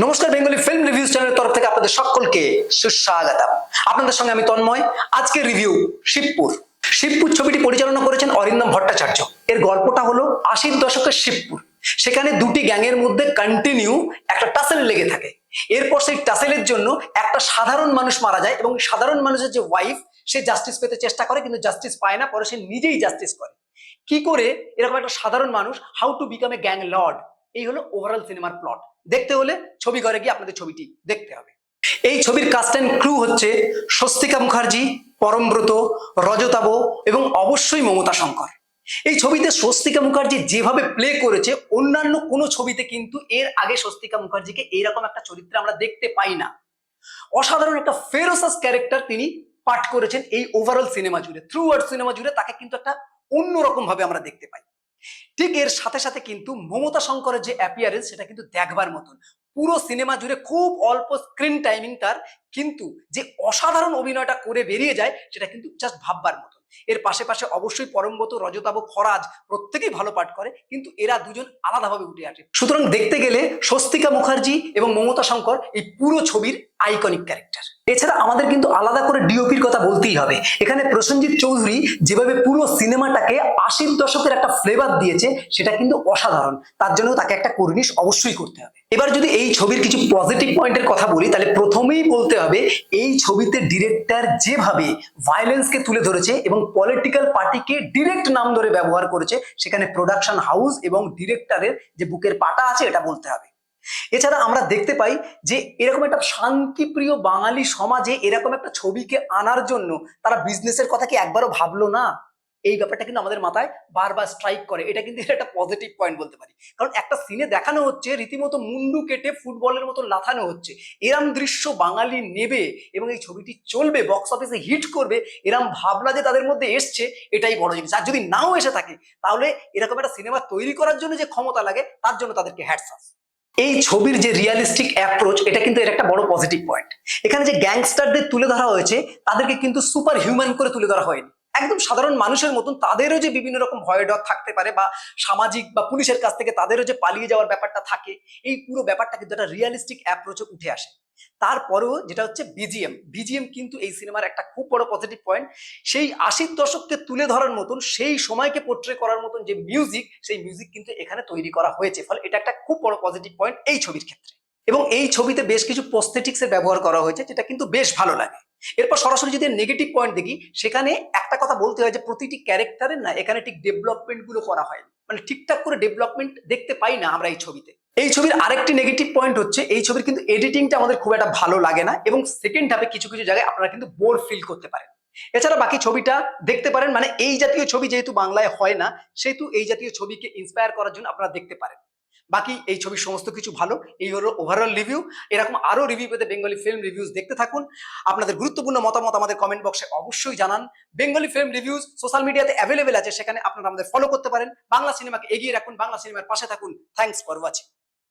নমস্কার, Bengali film reviews চ্যানেলের তরফ থেকে আপনাদের সকলকে সুস্বাগতম। আপনাদের সঙ্গে আমি তন্ময়। আজকে রিভিউ শিবপুর। শিবপুর ছবিটি পরিচালনা করেছেন অরিন্দম ভট্টাচার্য। এর গল্পটা হলো 80-র দশকের শিবপুর। সেখানে দুটি গ্যাংয়ের মধ্যে কন্টিনিউ একটা টাসেল লেগে থাকে। এরপর সেই টাসেলের জন্য একটা সাধারণ মানুষ মারা যায় এবং সাধারণ মানুষের যে ওয়াইফ, সে জাস্টিস পেতে চেষ্টা করে কিন্তু জাস্টিস পায় না। পরে সে নিজেই জাস্টিস করে। কি করে এরকম একটা সাধারণ মানুষ how to become a gang Lord, এই হলো ওভারঅল সিনেমার প্লট। দেখতে হলে ছবি ঘরে গিয়ে আপনাদের ছবিটি দেখতে হবে। এই ছবির কাস্ট এন্ড ক্রু হচ্ছে স্বস্তিকা মুখার্জি, পরমব্রত, রজতাভ এবং অবশ্যই মমতা শঙ্কর। এই ছবিতে স্বস্তিকা মুখার্জি যেভাবে প্লে করেছে, অন্যান্য কোনো ছবিতে কিন্তু এর আগে স্বস্তিকা মুখার্জিকে এইরকম একটা চরিত্রে আমরা দেখতে পাই না। অসাধারণ একটা ফেরোসাস ক্যারেক্টার তিনি পাঠ করেছেন এই ওভারঅল সিনেমা জুড়ে। থ্রু আউট সিনেমা জুড়ে তাকে কিন্তু একটা অন্যরকম ভাবে আমরা দেখতে পাই। ঠিক এর সাথে সাথে কিন্তু মমতা শঙ্করের যে অ্যাপিয়ারেন্স, সেটা কিন্তু দেখবার মতন। পুরো সিনেমা জুড়ে খুব অল্প স্ক্রিন টাইমিং তার, কিন্তু যে অসাধারণ অভিনয়টা করে বেরিয়ে যায় সেটা কিন্তু জাস্ট ভাববার মতন। এর পাশে পাশে অবশ্যই পরমব্রত, রজতাভ, ফরাজ প্রত্যেকেই ভালো পাঠ করে, কিন্তু এরা দুজন আলাদাভাবে উঠে আসে। সুতরাং দেখতে গেলে স্বস্তিকা মুখার্জি এবং মমতা শঙ্কর এই পুরো ছবির আইকনিক ক্যারেক্টার। এছাড়া আমাদের কিন্তু আলাদা করে ডিওপির কথা বলতেই হবে। এখানে প্রসেনজিৎ চৌধুরী যেভাবে পুরো সিনেমাটাকে 80-র দশকের একটা ফ্লেভার দিয়েছে, সেটা কিন্তু অসাধারণ। তার জন্য তাকে একটা কর্নিশ অবশ্যই করতে হবে। এবার যদি এই ছবির কিছু পজিটিভ পয়েন্টের কথা বলি, তাহলে প্রথমেই বলতে হবে এই ছবিতে ডিরেক্টর যেভাবে ভায়োলেন্সকে তুলে ধরেছে এবং পলিটিক্যাল পার্টিকে ডিরেক্ট নাম ধরে ব্যবহার করেছে, সেখানে প্রোডাকশন হাউস এবং ডিরেক্টরের যে বুকের পাটা আছে এটা বলতে হবে। এছাড়া আমরা দেখতে পাই যে এরকম একটা শান্তিপ্রিয় বাঙালি সমাজে এরকম একটা ছবিকে আনার জন্য তারা বিজনেসের কথা কি একবারও ভাবলো না? এই ব্যাপারটা কিন্তু আমাদের মাথায় বারবার স্ট্রাইক করে। এটা কিন্তু একটা পজিটিভ পয়েন্ট বলতে পারি। কারণ একটা সিনে দেখানো হচ্ছে রীতিমতো মুন্ডু কেটে ফুটবলের মতো লাথানো হচ্ছে। এরম দৃশ্য বাঙালি নেবে এবং এই ছবিটি চলবে, বক্স অফিসে হিট করবে, এরম ভাবনা যে তাদের মধ্যে এসছে, এটাই বড় জিনিস। আর যদি নাও এসে থাকে, তাহলে এরকম একটা সিনেমা তৈরি করার জন্য যে ক্ষমতা লাগে, তার জন্য তাদেরকে হ্যাটস অফ। এই ছবির যে রিয়ালিস্টিক অ্যাপ্রোচ, এটা কিন্তু এর একটা বড় পজিটিভ পয়েন্ট। এখানে যে গ্যাংস্টারদের তুলে ধরা হয়েছে, তাদেরকে কিন্তু সুপার হিউম্যান করে তুলে ধরা হয়নি। একদম সাধারণ মানুষের মতন তাদেরও যে বিভিন্ন রকম ভয় ডর থাকতে পারে, বা সামাজিক বা পুলিশের কাছ থেকে তাদেরও যে পালিয়ে যাওয়ার ব্যাপারটা থাকে, এই পুরো ব্যাপারটা কিন্তু একটা রিয়ালিস্টিক অ্যাপ্রোচে উঠে আসে। তারপরেও যেটা হচ্ছে বিজিএম, বিজিএম কিন্তু এই সিনেমার একটা খুব বড় পজিটিভ পয়েন্ট। সেই 80-র দশককে তুলে ধরার মতন, সেই সময়কে পোর্ট্রে করার মতন যে মিউজিক, সেই মিউজিক কিন্তু এখানে তৈরি করা হয়েছে। ফলে এটা একটা খুব বড় পজিটিভ পয়েন্ট এই ছবির ক্ষেত্রে। এবং এই ছবিতে বেশ কিছু প্রস্থেটিক্স এর ব্যবহার করা হয়েছে, যেটা কিন্তু বেশ ভালো লাগে। এরপর সরাসরি যদি নেগেটিভ পয়েন্ট দেখি, সেখানে একটা কথা বলতে হয় যে প্রতিটি ক্যারেক্টারের না এখানে ঠিক ডেভেলপমেন্ট গুলো করা হয়, মানে ঠিকঠাক করে ডেভেলপমেন্ট দেখতে পাই না আমরা এই ছবিতে। এই ছবির আরেকটি নেগেটিভ পয়েন্ট হচ্ছে এই ছবির কিন্তু এডিটিংটা আমাদের খুব একটা ভালো লাগে না, এবং সেকেন্ড হাফে কিছু কিছু জায়গায় আপনারা কিন্তু বোর ফিল করতে পারেন। এছাড়া বাকি ছবিটা দেখতে পারেন, মানে এই জাতীয় ছবি যেহেতু বাংলায় হয় না, সেহেতু এই জাতীয় ছবিকে ইন্সপায়ার করার জন্য আপনারা দেখতে পারেন। বাকি এই ছবির সমস্ত কিছু ভালো। এই হলো ওভারঅল রিভিউ। এরকম আরো রিভিউ পেতে বেঙ্গলি ফিল্ম রিভিউজ দেখতে থাকুন। আপনাদের গুরুত্বপূর্ণ মতামত আমাদের কমেন্ট বক্সে অবশ্যই জানান। বেঙ্গলি ফিল্ম রিভিউজ সোশ্যাল মিডিয়াতে অ্যাভেলেবেল আছে, সেখানে আপনারা আমাদের ফলো করতে পারেন। বাংলা সিনেমাকে এগিয়ে রাখুন, বাংলা সিনেমার পাশে থাকুন। Thanks for watching.